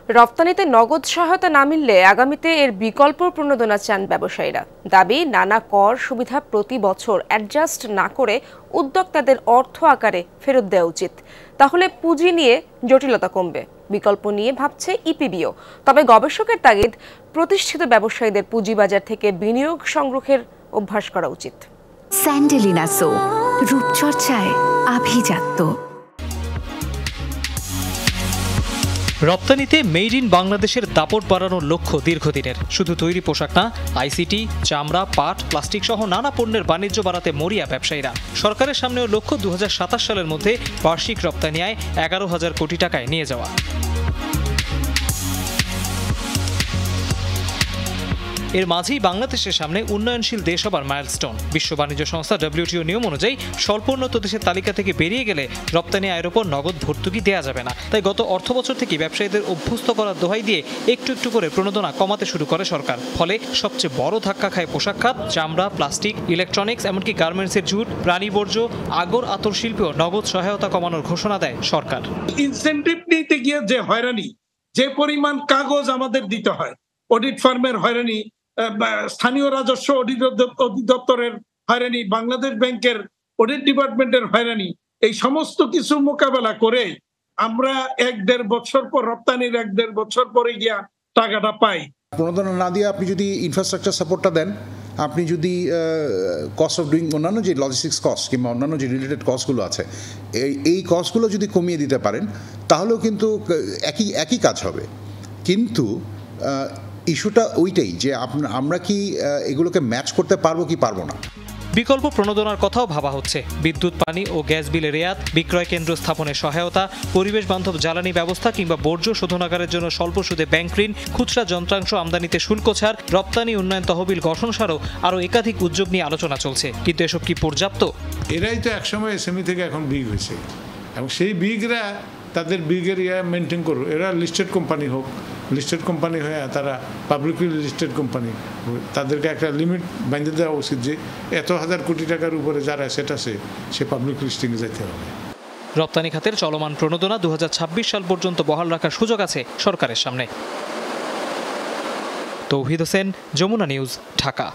রপ্তানিতে নগদ সহায়তা না মিললে আগামীতে এর বিকল্প প্রণোদনা চান ব্যবসায়ীরা। দাবি, নানা কর সুবিধা প্রতি বছর অ্যাডজাস্ট না করে উদ্যোক্তাদের অর্থ আকারে ফেরত দেওয়া উচিত। তাহলে পুঁজি নিয়ে জটিলতা কমবে। বিকল্প নিয়ে ভাবছে ইপিবিও। তবে গবেষকের তাগিদ, প্রতিষ্ঠিত ব্যবসায়ীদের পুঁজিবাজার থেকে বিনিয়োগ সংগ্রহের অভ্যাস করা উচিত। স্যান্ডেলিনা সো, রূপচর্চায় আভিজাত্য। রপ্তানিতে মেড ইন বাংলাদেশের দাপট বাড়ানোর লক্ষ্য দীর্ঘদিনের। শুধু তৈরি পোশাক না, আইসিটি, চামড়া, পাট, প্লাস্টিক সহ নানা পণ্যের বাণিজ্য বাড়াতে মরিয়া ব্যবসায়ীরা। সরকারের সামনেও লক্ষ্য 2027 সালের মধ্যে বার্ষিক রপ্তানি আয় 11,000 কোটি টাকায় নিয়ে যাওয়া। এর মাঝেই বাংলাদেশের সামনে উন্নয়নশীল দেশ হবার মাইলস্টোন। বিশ্ব বাণিজ্য সংস্থা WTO নিয়ম অনুযায়ী স্বল্প উন্নত দেশের তালিকা থেকে বেরিয়ে গেলে রপ্তানি আয়ের ওপর নগদ ভর্তুকি দেওয়া যাবে না। তাই গত অর্থবছর থেকে ব্যবসায়ীদের অভ্যস্ত করার দোহাই দিয়ে একটু একটু করে প্রণোদনা কমাতে শুরু করে সরকার। ফলে সবচেয়ে বড় ধাক্কা খায় পোশাক খাত, চামড়া, প্লাস্টিক, ইলেকট্রনিক্স, এমনকি গার্মেন্টসের জুট, প্রাণী বর্জ্য, আগর আতর শিল্পেও নগদ সহায়তা কমানোর ঘোষণা দেয় সরকার। ইনসেন্টিভ নিতে গিয়ে যে হয়রানি, যে পরিমাণ কাগজ আমাদের দিতে হয়, অডিট ফার্মের হয়রানি, স্থানীয় রাজস্ব অধিদপ্তরের হয়রানি, বাংলাদেশ ব্যাংকের অডিট ডিপার্টমেন্টের হয়রানি, এই সমস্ত কিছু মোকাবেলা করে আমরা 1-1.5 বছর পর রপ্তানির 1-1.5 বছর পরে গিয়া টাকাটা পাই। প্রণোদনা না দিয়ে আপনি যদি ইনফ্রাস্ট্রাকচার সাপোর্টটা দেন, আপনি যদি কস্ট অফ ডুইং অন্যান্য যে লজিস্টিক্স কস্ট কিংবা অন্যান্য যে রিলেটেড কস্টগুলো আছে, এই কস্টগুলো যদি কমিয়ে দিতে পারেন, তাহলেও কিন্তু একই কাজ হবে। কিন্তু ইস্যুটা ওইটাই যে আমরা কি এগুলোকে ম্যাচ করতে পারবো কি পারবো না। বিকল্প প্রণোদনার কথাও ভাবা হচ্ছে। বিদ্যুৎ, পানি ও গ্যাস বিলে রেয়াত, বিক্রয় কেন্দ্র স্থাপনের সহায়তা, পরিবেশ বান্ধব জ্বালানি ব্যবস্থা কিংবা বর্জ্য শোধনাগারের জন্য স্বল্প সুদে ব্যাংক ঋণ, খুচরা যন্ত্রাংশ আমদানিতে শুল্ক ছাড়, রপ্তানি উন্নয়ন তহবিল গঠন ছাড়াও আরও একাধিক উদ্যোগ নিয়ে আলোচনা চলছে। কিন্তু এসব কি পর্যাপ্ত? এরাই তো একসময় এসএমই থেকে এখন বিগ হয়েছে, এবং সেই বিগরা তাদের বিগের মেনটেন করবে। এরা লিস্টেড কোম্পানি হোক, লিস্টেড কোম্পানি হয়ে তারা পাবলিকলি লিস্টেড কোম্পানি, তাদেরকে একটা লিমিট বেঁধে দেওয়া উচিত যে এত 1,000 কোটি টাকার উপরে যারা অ্যাসেট আছে সে পাবলিক লিস্টিংয়ে যেতে হবে। রপ্তানি খাতের চলমান প্রণোদনা 2026 সাল পর্যন্ত বহাল রাখার সুযোগ আছে সরকারের সামনে। তৌহিদ হোসেন, যমুনা নিউজ, ঢাকা।